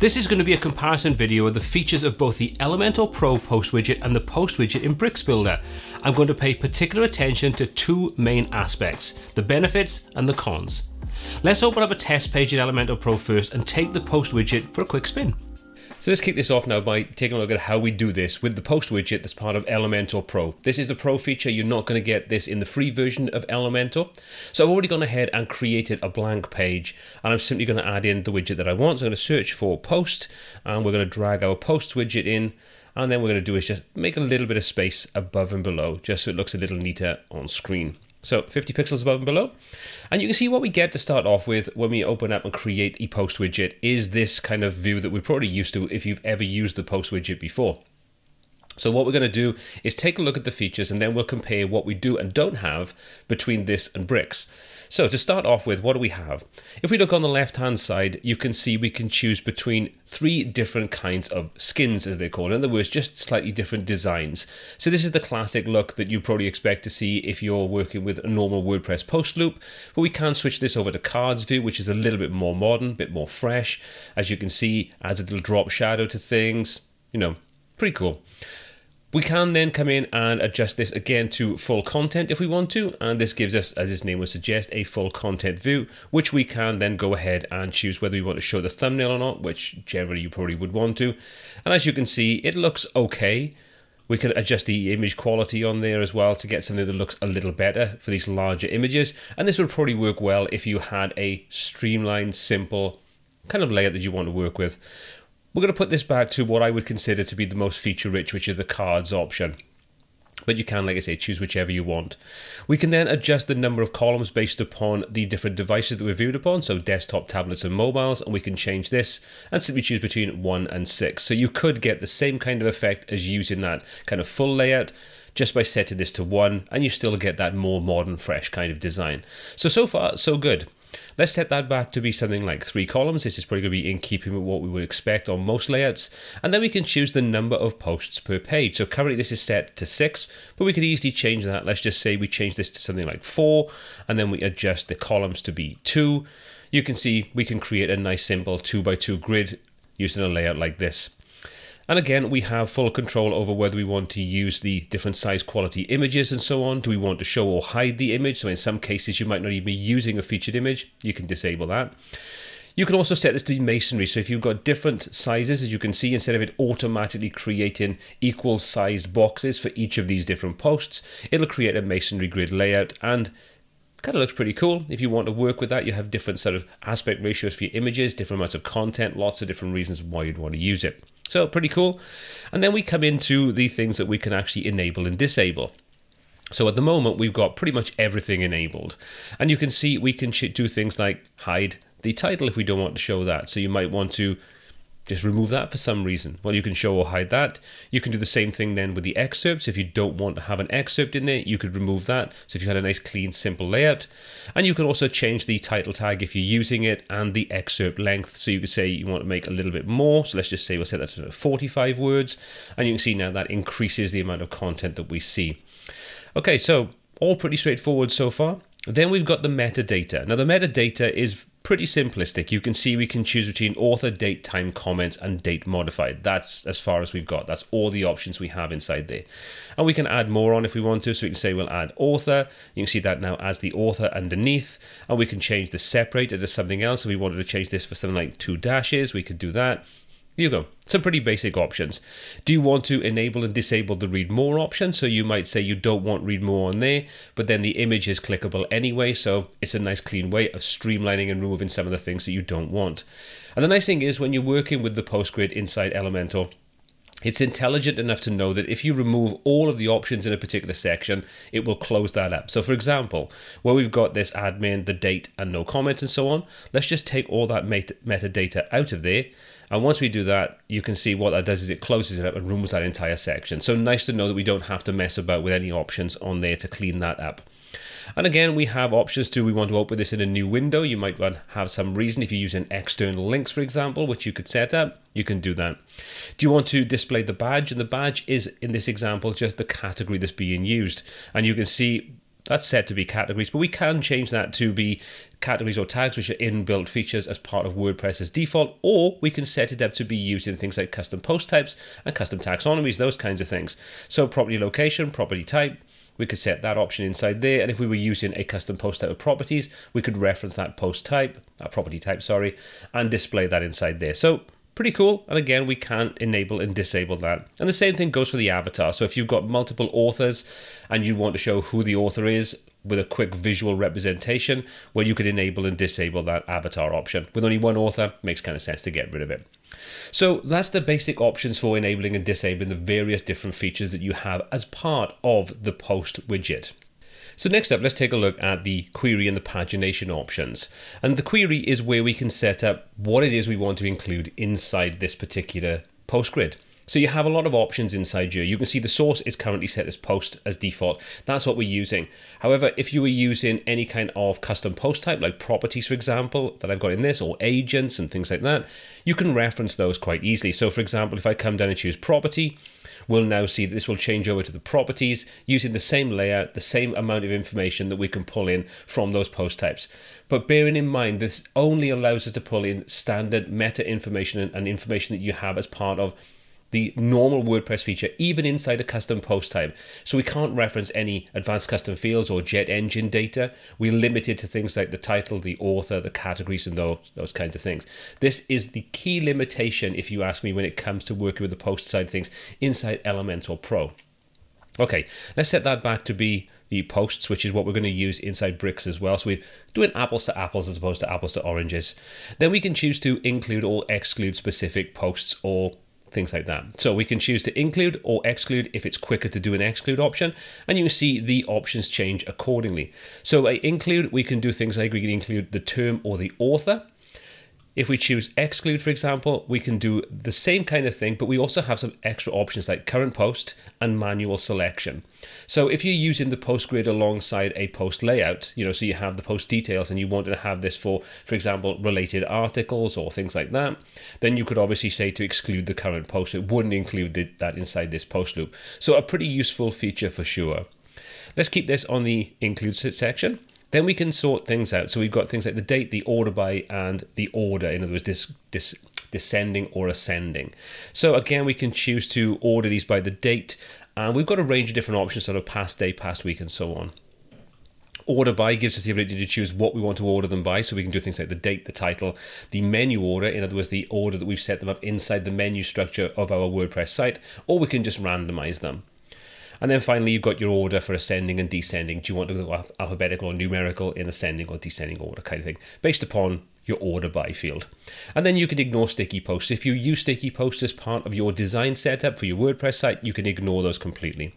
This is going to be a comparison video of the features of both the Elementor Pro Post widget and the Post widget in Bricks Builder. I'm going to pay particular attention to two main aspects, the benefits and the cons. Let's open up a test page in Elementor Pro first and take the Post widget for a quick spin. So let's kick this off now by taking a look at how we do this with the Post widget that's part of Elementor Pro. This is a Pro feature. You're not going to get this in the free version of Elementor. So I've already gone ahead and created a blank page, and I'm simply going to add in the widget that I want. So I'm going to search for Post, and we're going to drag our Post widget in, and then what we're going to do is just make a little bit of space above and below, just so it looks a little neater on screen. So 50 pixels above and below. And you can see what we get to start off with when we open up and create a Post widget is this kind of view that we're probably used to if you've ever used the Post widget before. So what we're going to do is take a look at the features, and then we'll compare what we do and don't have between this and Bricks. So to start off with, what do we have? If we look on the left hand side, you can see we can choose between three different kinds of skins, as they call it. In other words, just slightly different designs. So this is the classic look that you probably expect to see if you're working with a normal WordPress post loop, but we can switch this over to cards view, which is a little bit more modern, a bit more fresh. As you can see, adds a little drop shadow to things, pretty cool. We can then come in and adjust this again to full content if we want to, and this gives us, as its name would suggest, a full content view, which we can then go ahead and choose whether we want to show the thumbnail or not, which generally you probably would want to. And as you can see, it looks okay. We can adjust the image quality on there as well to get something that looks a little better for these larger images, and this would probably work well if you had a streamlined, simple kind of layout that you want to work with. We're going to put this back to what I would consider to be the most feature-rich, which is the cards option. But you can, like I say, choose whichever you want. We can then adjust the number of columns based upon the different devices that we're viewed upon, so desktop, tablets, and mobiles, and we can change this and simply choose between 1 and 6. So you could get the same kind of effect as using that kind of full layout just by setting this to 1, and you still get that more modern, fresh kind of design. So far, so good. Let's set that back to be something like 3 columns. This is probably going to be in keeping with what we would expect on most layouts. And then we can choose the number of posts per page. So currently this is set to 6, but we could easily change that. Let's just say we change this to something like 4, and then we adjust the columns to be 2. You can see we can create a nice simple 2x2 grid using a layout like this. And again, we have full control over whether we want to use the different size quality images and so on. Do we want to show or hide the image? So in some cases, you might not even be using a featured image. You can disable that. You can also set this to be masonry. So if you've got different sizes, as you can see, instead of it automatically creating equal sized boxes for each of these different posts, it'll create a masonry grid layout, and kind of looks pretty cool. If you want to work with that, you have different sort of aspect ratios for your images, different amounts of content, lots of different reasons why you'd want to use it. So pretty cool. And then we come into the things that we can actually enable and disable. So at the moment, we've got pretty much everything enabled. And you can see we can do things like hide the title if we don't want to show that. So you might want to just remove that for some reason. Well, you can show or hide that. You can do the same thing then with the excerpts. If you don't want to have an excerpt in there, you could remove that. So if you had a nice, clean, simple layout. And you can also change the title tag if you're using it and the excerpt length. So you could say you want to make a little bit more. So let's just say we'll set that to 45 words. And you can see now that increases the amount of content that we see. Okay, so all pretty straightforward so far. Then we've got the metadata. Now the metadata is pretty simplistic. You can see we can choose between author, date, time, comments, and date modified. That's as far as we've got. That's all the options we have inside there. And we can add more on if we want to. So we can say we'll add author. You can see that now as the author underneath. And we can change the separator to something else. If we wanted to change this for something like 2 dashes, we could do that. Here you go. Some pretty basic options. Do you want to enable and disable the read more option? So you might say you don't want read more on there, but then the image is clickable anyway. So it's a nice clean way of streamlining and removing some of the things that you don't want. And the nice thing is when you're working with the post grid inside Elementor, it's intelligent enough to know that if you remove all of the options in a particular section, it will close that up. So for example, where we've got this admin, the date, and no comments and so on, let's just take all that metadata out of there. And once we do that, you can see what that does is it closes it up and removes that entire section. So nice to know that we don't have to mess about with any options on there to clean that up. And again, we have options too. We want to open this in a new window. You might have some reason if you're using external links, for example, which you could set up. You can do that. Do you want to display the badge? And the badge is, in this example, just the category that's being used. And you can see That's set to be categories, but we can change that to be categories or tags, which are inbuilt features as part of WordPress as default, or we can set it up to be used in things like custom post types and custom taxonomies, those kinds of things. So property location, property type, we could set that option inside there, and if we were using a custom post type of properties, we could reference that post type, property type, sorry, and display that inside there. So pretty cool, and again, we can enable and disable that. And the same thing goes for the avatar. So if you've got multiple authors and you want to show who the author is with a quick visual representation, well, you could enable and disable that avatar option. With only one author, makes kind of sense to get rid of it. So that's the basic options for enabling and disabling the various different features that you have as part of the post widget. So next up, let's take a look at the query and the pagination options. And the query is where we can set up what it is we want to include inside this particular post grid. So you have a lot of options inside here. You can see the source is currently set as post as default. That's what we're using. However, if you were using any kind of custom post type, like properties, for example, that I've got in this, or agents and things like that, you can reference those quite easily. So for example, if I come down and choose property, we'll now see that this will change over to the properties using the same layout, the same amount of information that we can pull in from those post types. But bearing in mind, this only allows us to pull in standard meta information and information that you have as part of the normal WordPress feature, even inside a custom post type. So we can't reference any advanced custom fields or jet engine data. We're limited to things like the title, the author, the categories, and those kinds of things. This is the key limitation, if you ask me, when it comes to working with the post side of things inside Elementor Pro. Okay, let's set that back to be the posts, which is what we're going to use inside bricks as well. So we're doing apples to apples as opposed to apples to oranges. Then we can choose to include or exclude specific posts or things like that. So we can choose to include or exclude if it's quicker to do an exclude option, and you can see the options change accordingly. So include, we can do things like we can include the term or the author. If we choose exclude, for example, we can do the same kind of thing, but we also have some extra options like current post and manual selection. So if you're using the post grid alongside a post layout, so you have the post details and you want to have this for example, related articles or things like that, then you could obviously say to exclude the current post. It wouldn't include that inside this post loop. So a pretty useful feature for sure. Let's keep this on the include section. Then we can sort things out. So we've got things like the date, the order by, and the order. In other words, descending or ascending. So again, we can choose to order these by the date. And we've got a range of different options, sort of past day, past week, and so on. Order by gives us the ability to choose what we want to order them by. So we can do things like the date, the title, the menu order. In other words, the order that we've set them up inside the menu structure of our WordPress site. Or we can just randomize them. And then finally, you've got your order for ascending and descending. Do you want to go alphabetical or numerical in ascending or descending order kind of thing, based upon your order by field. And then you can ignore sticky posts. If you use sticky posts as part of your design setup for your WordPress site, you can ignore those completely.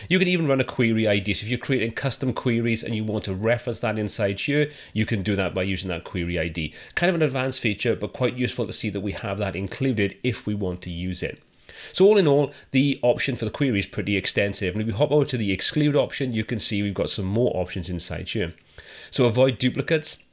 You can even run a query ID. So if you're creating custom queries and you want to reference that inside here, you can do that by using that query ID. Kind of an advanced feature, but quite useful to see that we have that included if we want to use it. So all in all, the option for the query is pretty extensive. And if we hop over to the exclude option, you can see we've got some more options inside here. So avoid duplicates.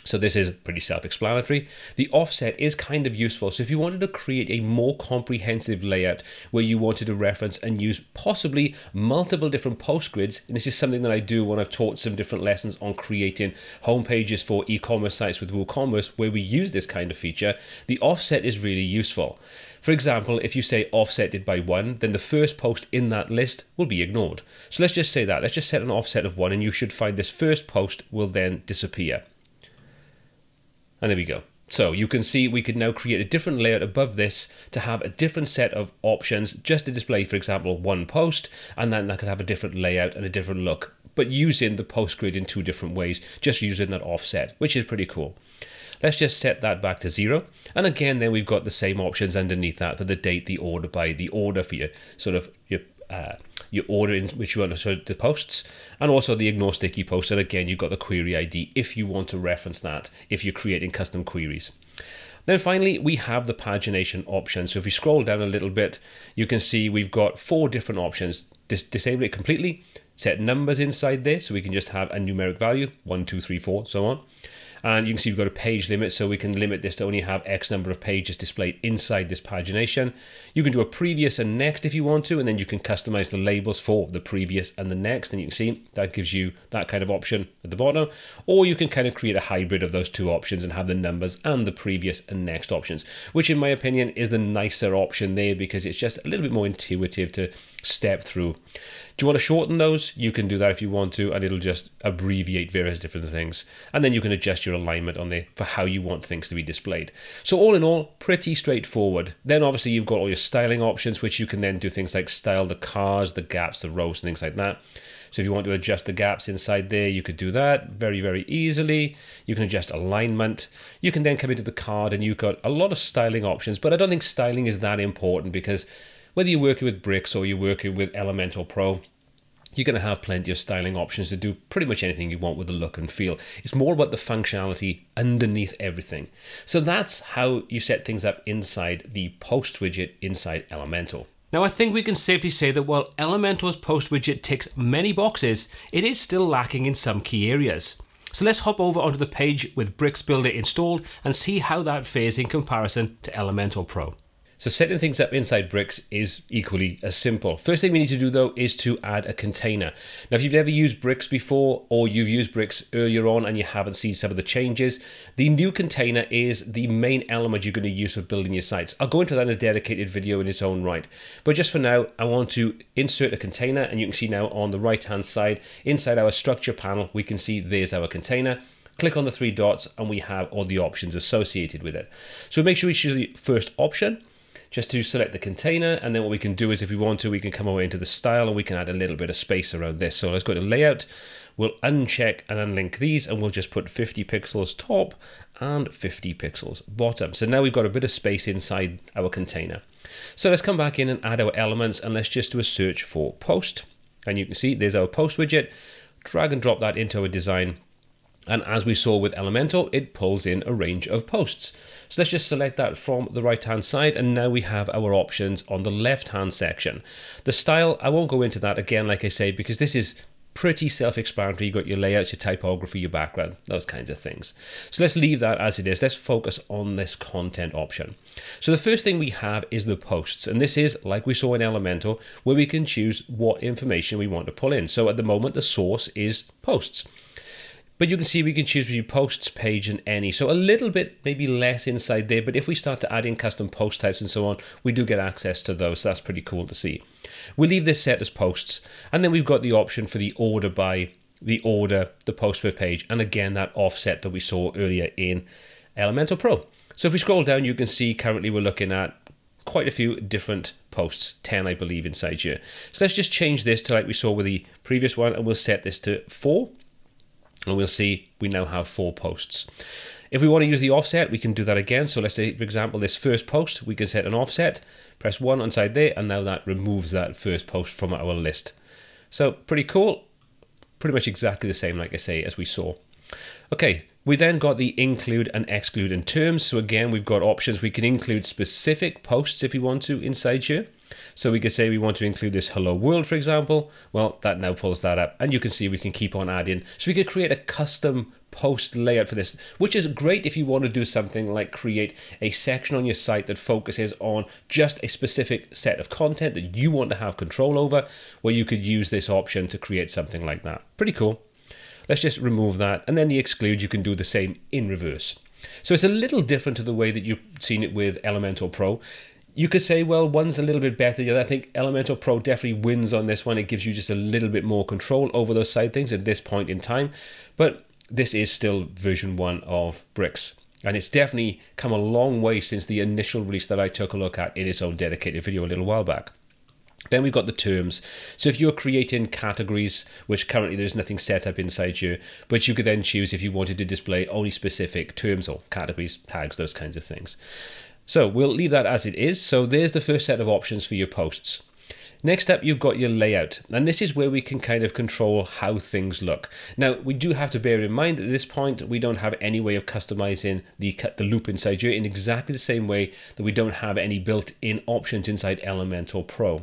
So this is pretty self-explanatory. The offset is kind of useful. So if you wanted to create a more comprehensive layout where you wanted to reference and use possibly multiple different post grids, and this is something that I do when I've taught some different lessons on creating home pages for e-commerce sites with WooCommerce, where we use this kind of feature, the offset is really useful. For example, if you say offset it by 1, then the first post in that list will be ignored. So let's just say that. Let's just set an offset of 1, and you should find this first post will then disappear. And there we go. So you can see we could now create a different layout above this to have a different set of options just to display, for example, one post, and then that could have a different layout and a different look, but using the post grid in 2 different ways, just using that offset, which is pretty cool. Let's just set that back to 0. And again, then we've got the same options underneath that, for the date, the order by, the order for your sort of your order in which you want to show the posts, and also the ignore sticky posts. And again, you've got the query ID if you want to reference that, if you're creating custom queries. Then finally, we have the pagination option. So if we scroll down a little bit, you can see we've got 4 different options. Disable it completely, set numbers inside there, so we can just have a numeric value, 1, 2, 3, 4, so on. And you can see we've got a page limit, so we can limit this to only have X number of pages displayed inside this pagination. You can do a previous and next if you want to, and then you can customize the labels for the previous and the next, and you can see that gives you that kind of option at the bottom. Or you can kind of create a hybrid of those two options and have the numbers and the previous and next options, which in my opinion is the nicer option there, because it's just a little bit more intuitive to step through. Do you want to shorten those? You can do that if you want to, and it'll just abbreviate various different things. And then you can adjust your alignment on there for how you want things to be displayed. So all in all, pretty straightforward. Then obviously you've got all your styling options, which you can then do things like style the cars, the gaps, the rows, and things like that. So if you want to adjust the gaps inside there, you could do that very, very easily. You can adjust alignment. You can then come into the card and you've got a lot of styling options, but I don't think styling is that important, because whether you're working with bricks or you're working with Elementor Pro, you're going to have plenty of styling options to do pretty much anything you want with the look and feel. It's more about the functionality underneath everything. So that's how you set things up inside the post widget inside Elementor. Now, I think we can safely say that while Elementor's post widget ticks many boxes, it is still lacking in some key areas. So let's hop over onto the page with Bricks Builder installed and see how that fares in comparison to Elementor Pro. So setting things up inside Bricks is equally as simple. First thing we need to do though is to add a container. Now if you've never used Bricks before, or you've used Bricks earlier on and you haven't seen some of the changes, the new container is the main element you're going to use for building your sites. I'll go into that in a dedicated video in its own right. But just for now, I want to insert a container, and you can see now on the right hand side, inside our structure panel, we can see there's our container. Click on the three dots and we have all the options associated with it. So make sure we choose the first option, just to select the container, and then what we can do is if we want to, we can come over into the style and we can add a little bit of space around this. So let's go to layout, we'll uncheck and unlink these, and we'll just put 50 pixels top and 50 pixels bottom. So now we've got a bit of space inside our container. So let's come back in and add our elements, and let's just do a search for post. And you can see there's our post widget. Drag and drop that into our design. And as we saw with Elementor, it pulls in a range of posts. So let's just select that from the right hand side, and now we have our options on the left hand section. The style, I won't go into that again, like I say, because this is pretty self-explanatory. You've got your layouts, your typography, your background, those kinds of things. So let's leave that as it is. Let's focus on this content option. So the first thing we have is the posts, and this is like we saw in Elementor, where we can choose what information we want to pull in. So at the moment, the source is posts. But you can see we can choose between posts, page, and any. So a little bit, maybe less inside there, but if we start to add in custom post types and so on, we do get access to those. So that's pretty cool to see. We'll leave this set as posts, and then we've got the option for the order by, the order, the post per page, and again, that offset that we saw earlier in Elementor Pro. So if we scroll down, you can see currently we're looking at quite a few different posts, 10 I believe inside here. So let's just change this to like we saw with the previous one, and we'll set this to 4. And we'll see we now have 4 posts. If we want to use the offset, we can do that again. So let's say, for example, this first post, we can set an offset, press 1 inside there, and now that removes that first post from our list. So pretty cool. Pretty much exactly the same, like I say, as we saw. Okay, we then got the include and exclude in terms. So again, we've got options. We can include specific posts if we want to inside here. So we could say we want to include this hello world, for example. Well, that now pulls that up, and you can see we can keep on adding. So we could create a custom post layout for this, which is great if you want to do something like create a section on your site that focuses on just a specific set of content that you want to have control over, where you could use this option to create something like that. Pretty cool. Let's just remove that, and then the exclude, you can do the same in reverse. So it's a little different to the way that you've seen it with Elementor Pro. You could say, well, one's a little bit better. Yeah, I think Elementor Pro definitely wins on this one. It gives you just a little bit more control over those side things at this point in time. But this is still version 1 of Bricks. And it's definitely come a long way since the initial release that I took a look at in its own dedicated video a little while back. Then we've got the terms. So if you're creating categories, which currently there's nothing set up inside here, but you could then choose if you wanted to display only specific terms or categories, tags, those kinds of things. So we'll leave that as it is. So there's the first set of options for your posts. Next up, you've got your layout, and this is where we can kind of control how things look. Now, we do have to bear in mind that at this point, we don't have any way of customizing the loop inside here in exactly the same way that we don't have any built-in options inside Elementor Pro.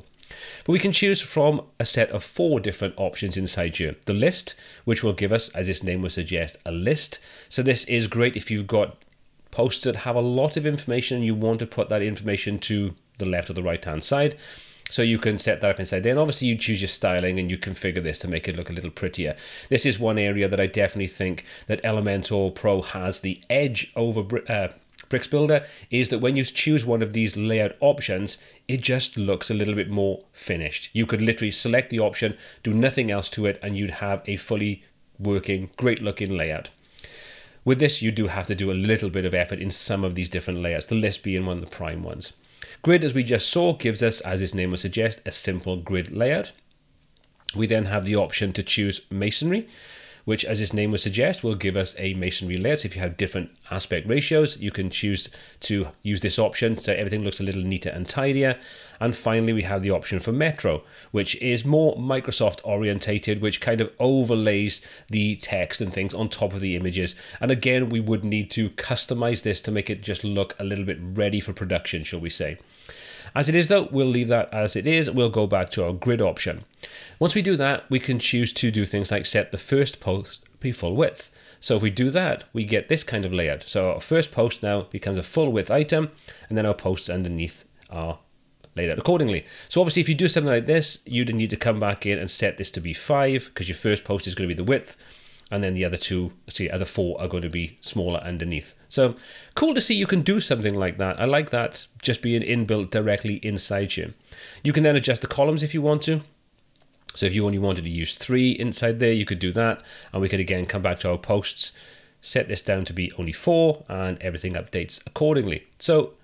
But we can choose from a set of 4 different options inside here. The list, which will give us, as its name would suggest, a list. So this is great if you've got posts that have a lot of information and you want to put that information to the left or the right hand side. So you can set that up inside there. And obviously you choose your styling and you configure this to make it look a little prettier. This is one area that I definitely think that Elementor Pro has the edge over Bricks Builder, is that when you choose one of these layout options, it just looks a little bit more finished. You could literally select the option, do nothing else to it, and you'd have a fully working, great looking layout. With this, you do have to do a little bit of effort in some of these different layouts, the list being one of the prime ones. Grid, as we just saw, gives us, as its name would suggest, a simple grid layout. We then have the option to choose masonry, which, as its name would suggest, will give us a masonry layout. So if you have different aspect ratios, you can choose to use this option so everything looks a little neater and tidier. And finally, we have the option for Metro, which is more Microsoft orientated, which kind of overlays the text and things on top of the images. And again, we would need to customize this to make it just look a little bit ready for production, shall we say. As it is though, we'll leave that as it is. We'll go back to our grid option. Once we do that, we can choose to do things like set the first post be full width. So if we do that, we get this kind of layout. So our first post now becomes a full width item, and then our posts underneath are laid out accordingly. So obviously if you do something like this, you'd need to come back in and set this to be 5, because your first post is going to be the width, and then the other 4 are going to be smaller underneath. So cool to see you can do something like that. I like that just being inbuilt directly inside you. You can then adjust the columns if you want to. So if you only wanted to use 3 inside there, you could do that. And we could again come back to our posts, set this down to be only 4, and everything updates accordingly. So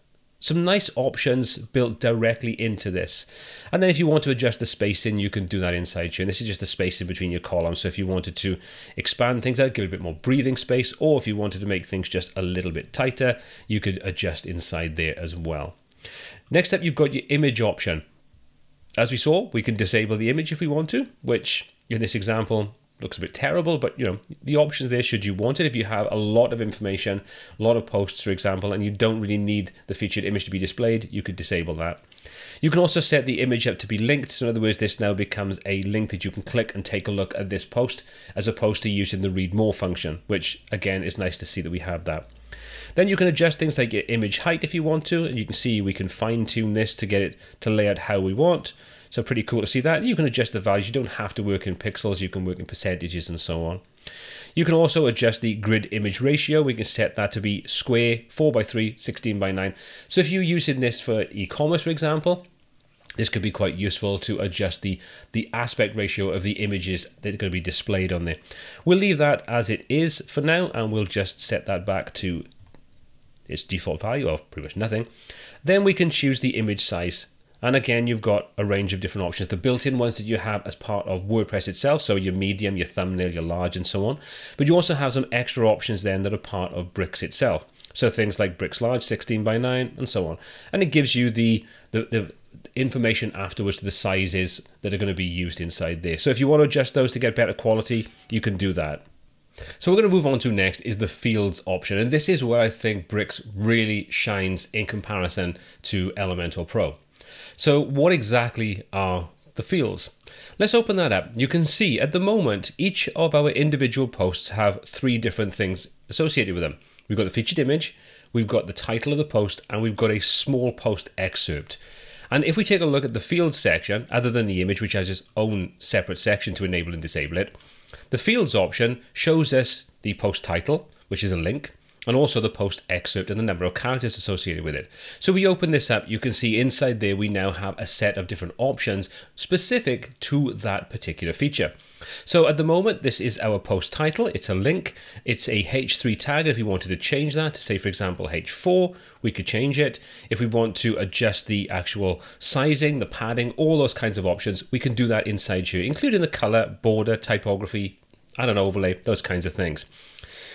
some nice options built directly into this. And then if you want to adjust the spacing, you can do that inside here. And this is just the spacing between your columns. So if you wanted to expand things out, give it a bit more breathing space, or if you wanted to make things just a little bit tighter, you could adjust inside there as well. Next up, you've got your image option. As we saw, we can disable the image if we want to, which in this example looks a bit terrible, but you know, the options there should you want it. If you have a lot of information, a lot of posts, for example, and you don't really need the featured image to be displayed, you could disable that. You can also set the image up to be linked. So in other words, this now becomes a link that you can click and take a look at this post, as opposed to using the read more function, which again is nice to see that we have that. Then you can adjust things like your image height if you want to, and you can see we can fine tune this to get it to lay out how we want. So pretty cool to see that. You can adjust the values. You don't have to work in pixels. You can work in percentages and so on. You can also adjust the grid image ratio. We can set that to be square, 4:3, 16:9. So if you're using this for e-commerce, for example, this could be quite useful to adjust the aspect ratio of the images that are going to be displayed on there. We'll leave that as it is for now, and we'll just set that back to its default value of pretty much nothing. Then we can choose the image size. And again, you've got a range of different options. The built-in ones that you have as part of WordPress itself, so your medium, your thumbnail, your large, and so on. But you also have some extra options then that are part of Bricks itself. So things like Bricks Large, 16:9, and so on. And it gives you the information afterwards to the sizes that are going to be used inside there. So if you want to adjust those to get better quality, you can do that. So we're going to move on to next is the fields option. And this is where I think Bricks really shines in comparison to Elementor Pro. So what exactly are the fields? Let's open that up. You can see at the moment, each of our individual posts have 3 different things associated with them. We've got the featured image, we've got the title of the post, and we've got a small post excerpt. And if we take a look at the fields section, other than the image, which has its own separate section to enable and disable it, the fields option shows us the post title, which is a link, and also the post excerpt and the number of characters associated with it. So if we open this up, you can see inside there we now have a set of different options specific to that particular feature. So at the moment, this is our post title. It's a link. It's a H3 tag. If we wanted to change that to, say, for example, H4, we could change it. If we want to adjust the actual sizing, the padding, all those kinds of options, we can do that inside here, including the color, border, typography, and an overlay, those kinds of things.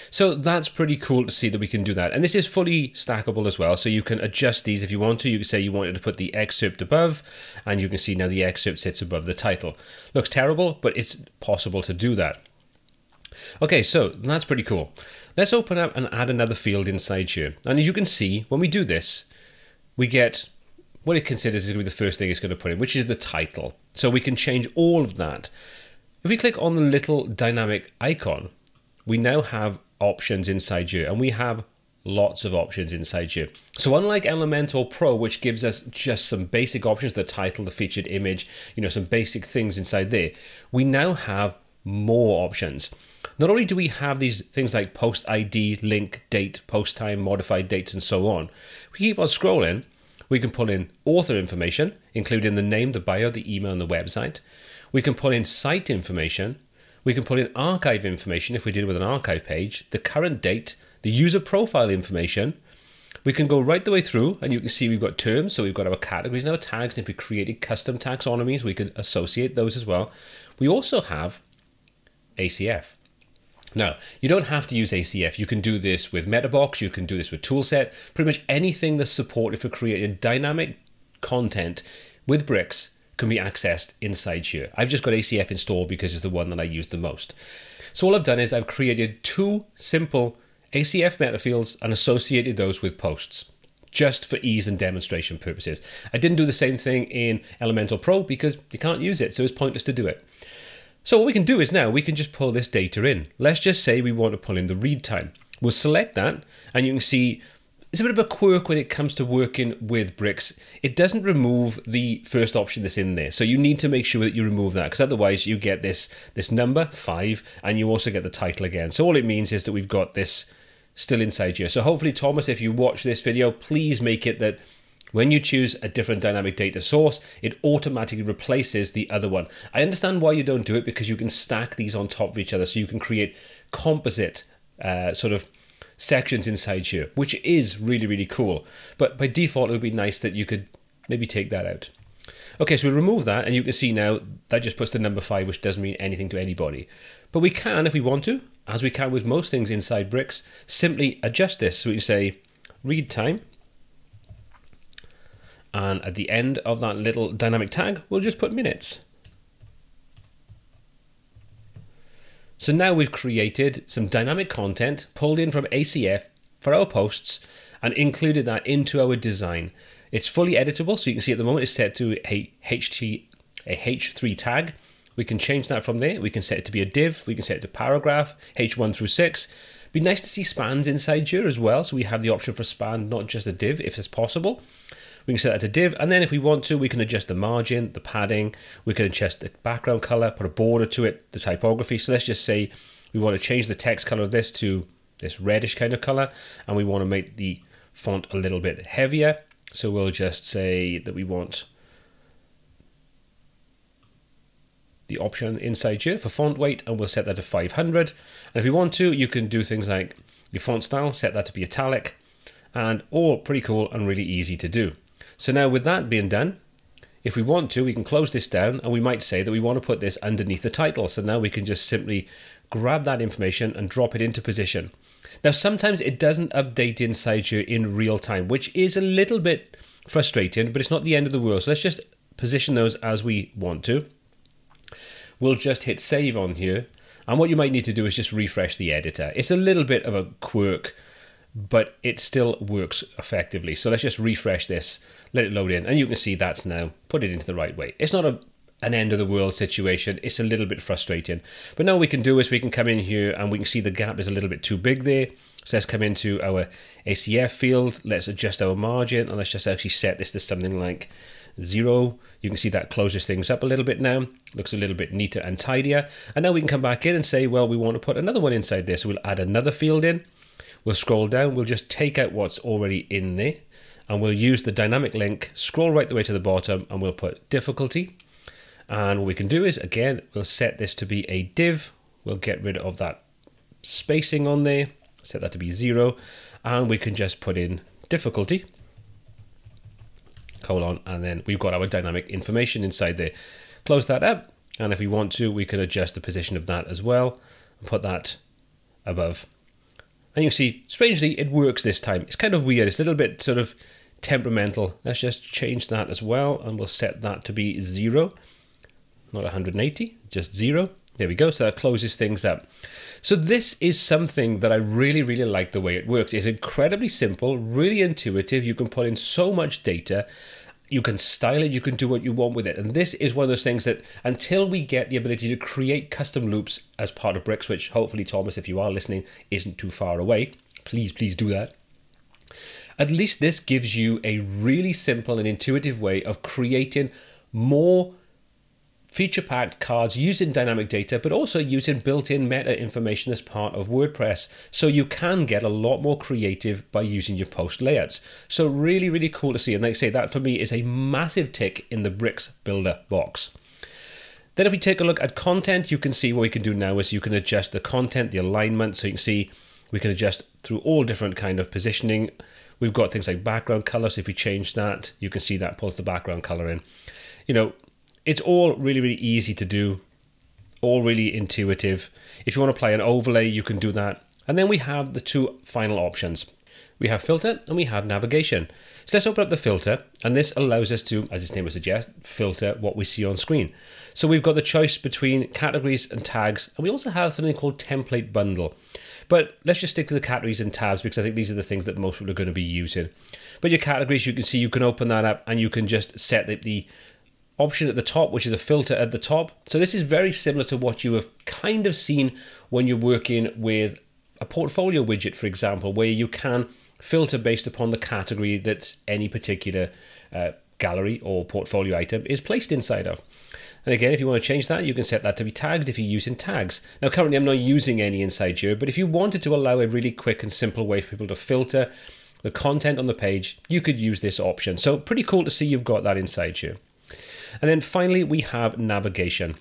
So that's pretty cool to see that we can do that. And this is fully stackable as well. So you can adjust these if you want to. You can say you wanted to put the excerpt above, and you can see now the excerpt sits above the title. Looks terrible, but it's possible to do that. Okay, so that's pretty cool. Let's open up and add another field inside here. And as you can see, when we do this, we get what it considers is going to be the first thing it's going to put in, which is the title. So we can change all of that. If we click on the little dynamic icon, we now have options inside here, and we have lots of options inside here. So unlike Elementor Pro, which gives us just some basic options, the title, the featured image, some basic things inside there, we now have more options. Not only do we have these things like post ID, link, date, post time, modified dates, and so on, we keep on scrolling, we can pull in author information, including the name, the bio, the email, and the website. We can pull in site information. We can pull in archive information if we did with an archive page, the current date, the user profile information. We can go right the way through, and you can see we've got terms, so we've got our categories and our tags. And if we created custom taxonomies, we can associate those as well. We also have ACF. Now, you don't have to use ACF. You can do this with Metabox, you can do this with Toolset, pretty much anything that's supported for creating dynamic content with bricks can be accessed inside here. I've just got ACF installed because it's the one that I use the most. So all I've done is I've created two simple ACF meta fields and associated those with posts, just for ease and demonstration purposes. I didn't do the same thing in Elementor Pro because you can't use it, so it's pointless to do it. So what we can do is now we can just pull this data in. Let's just say we want to pull in the read time. We'll select that, and you can see it's a bit of a quirk when it comes to working with bricks. It doesn't remove the first option that's in there. So you need to make sure that you remove that, because otherwise you get this number 5, and you also get the title again. So all it means is that we've got this still inside here. So hopefully, Thomas, if you watch this video, please make it that when you choose a different dynamic data source, it automatically replaces the other one. I understand why you don't do it, because you can stack these on top of each other, so you can create composite sort of sections inside here, which is really, really cool. But by default, it would be nice that you could maybe take that out. Okay, so we remove that, and you can see now that just puts the number 5, which doesn't mean anything to anybody. But we can, if we want to, as we can with most things inside bricks, simply adjust this. So we can say read time, and at the end of that little dynamic tag, we'll just put minutes. So now we've created some dynamic content pulled in from ACF for our posts and included that into our design. It's fully editable, so you can see at the moment it's set to a H3 tag. We can change that from there. We can set it to be a div. We can set it to paragraph, H1 through 6. Be nice to see spans inside here as well, so we have the option for span, not just a div, if it's possible. We can set that to div, and then if we want to, we can adjust the margin, the padding, we can adjust the background color, put a border to it, the typography. So let's just say we want to change the text color of this to this reddish kind of color, and we want to make the font a little bit heavier. So we'll just say that we want the option inside here for font weight, and we'll set that to 500. And if we want to, you can do things like your font style, set that to be italic, and all pretty cool and really easy to do. So now with that being done, if we want to, we can close this down, and we might say that we want to put this underneath the title. So now we can just simply grab that information and drop it into position. Now, sometimes it doesn't update inside here in real time, which is a little bit frustrating, but it's not the end of the world. So let's just position those as we want to. We'll just hit save on here. And what you might need to do is just refresh the editor. It's a little bit of a quirk, but it still works effectively. So let's just refresh this, let it load in, and you can see that's now put it into the right way. It's not an end of the world situation. It's a little bit frustrating. But now what we can do is we can come in here and we can see the gap is a little bit too big there. So let's come into our ACF field. Let's adjust our margin, and let's just actually set this to something like 0. You can see that closes things up a little bit now. Looks a little bit neater and tidier. And now we can come back in and say, well, we want to put another one inside there. So we'll add another field in. We'll scroll down, we'll just take out what's already in there, and we'll use the dynamic link, scroll right the way to the bottom, and we'll put difficulty. And what we can do is, again, we'll set this to be a div. We'll get rid of that spacing on there, set that to be 0, and we can just put in difficulty, colon, and then we've got our dynamic information inside there. Close that up, and if we want to, we can adjust the position of that as well, and put that above. And you see, strangely, it works this time. It's kind of weird. It's a little bit sort of temperamental. Let's just change that as well, and we'll set that to be 0, not 180, just 0. There we go. So that closes things up. So this is something that I really, really like the way it works. It's incredibly simple, really intuitive. You can put in so much data. You can style it, you can do what you want with it. And this is one of those things that until we get the ability to create custom loops as part of Bricks, which hopefully, Thomas, if you are listening, isn't too far away, please do that. At least this gives you a really simple and intuitive way of creating more feature-packed cards using dynamic data, but also using built-in meta information as part of WordPress. So you can get a lot more creative by using your post layouts. So really, really cool to see. And like I say, that for me is a massive tick in the Bricks Builder box. Then if we take a look at content, you can see what we can do now is you can adjust the content, the alignment. So you can see we can adjust through all different kind of positioning. We've got things like background color. So if we change that, you can see that pulls the background color in. You know, it's all really, really easy to do, all really intuitive. If you want to apply an overlay, you can do that. And then we have the two final options. We have filter and we have navigation. So let's open up the filter, and this allows us to, as its name would suggest, filter what we see on screen. So we've got the choice between categories and tags, and we also have something called template bundle. But let's just stick to the categories and tabs because I think these are the things that most people are going to be using. But your categories, you can see you can open that up and you can just set the option at the top, which is a filter at the top. So this is very similar to what you have kind of seen when you're working with a portfolio widget, for example, where you can filter based upon the category that any particular gallery or portfolio item is placed inside of. And again, if you want to change that, you can set that to be tagged if you're using tags. Now, currently I'm not using any inside here, but if you wanted to allow a really quick and simple way for people to filter the content on the page, you could use this option. So pretty cool to see you've got that inside here. And then finally, we have navigation.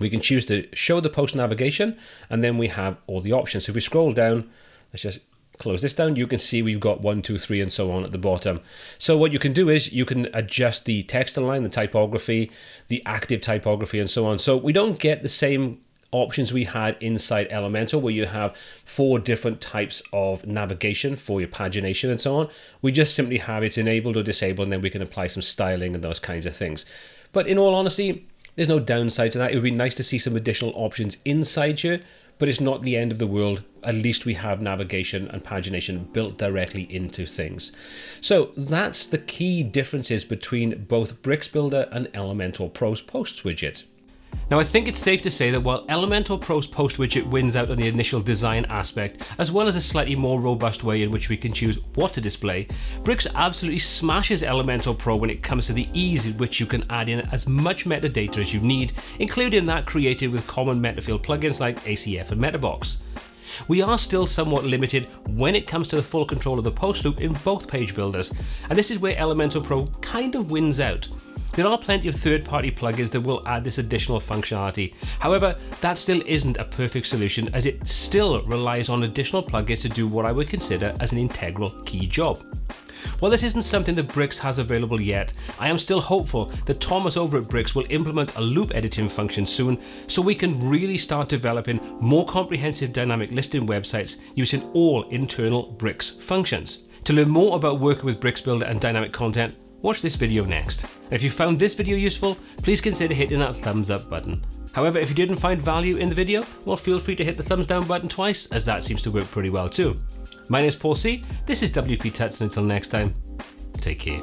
We can choose to show the post navigation, and then we have all the options. So if we scroll down, let's just close this down, you can see we've got 1, 2, 3, and so on at the bottom. So what you can do is you can adjust the text align, the typography, the active typography, and so on. So we don't get the same options we had inside Elementor, where you have 4 different types of navigation for your pagination and so on. We just simply have it enabled or disabled, and then we can apply some styling and those kinds of things. But in all honesty, there's no downside to that. It would be nice to see some additional options inside here, but it's not the end of the world. At least we have navigation and pagination built directly into things. So that's the key differences between both Bricks Builder and Elementor Pro's Posts widget. Now I think it's safe to say that while Elementor Pro's Post widget wins out on the initial design aspect, as well as a slightly more robust way in which we can choose what to display, Bricks absolutely smashes Elementor Pro when it comes to the ease in which you can add in as much metadata as you need, including that created with common metafield plugins like ACF and Metabox. We are still somewhat limited when it comes to the full control of the post loop in both page builders, and this is where Elementor Pro kind of wins out. There are plenty of third-party plugins that will add this additional functionality. However, that still isn't a perfect solution, as it still relies on additional plugins to do what I would consider as an integral key job. While this isn't something that Bricks has available yet, I am still hopeful that Thomas over at Bricks will implement a loop editing function soon, so we can really start developing more comprehensive dynamic listing websites using all internal Bricks functions. To learn more about working with Bricks Builder and dynamic content, watch this video next. And if you found this video useful, please consider hitting that thumbs up button. However, if you didn't find value in the video, well, feel free to hit the thumbs down button twice, as that seems to work pretty well too. My name is Paul C, this is WPTuts, and until next time, take care.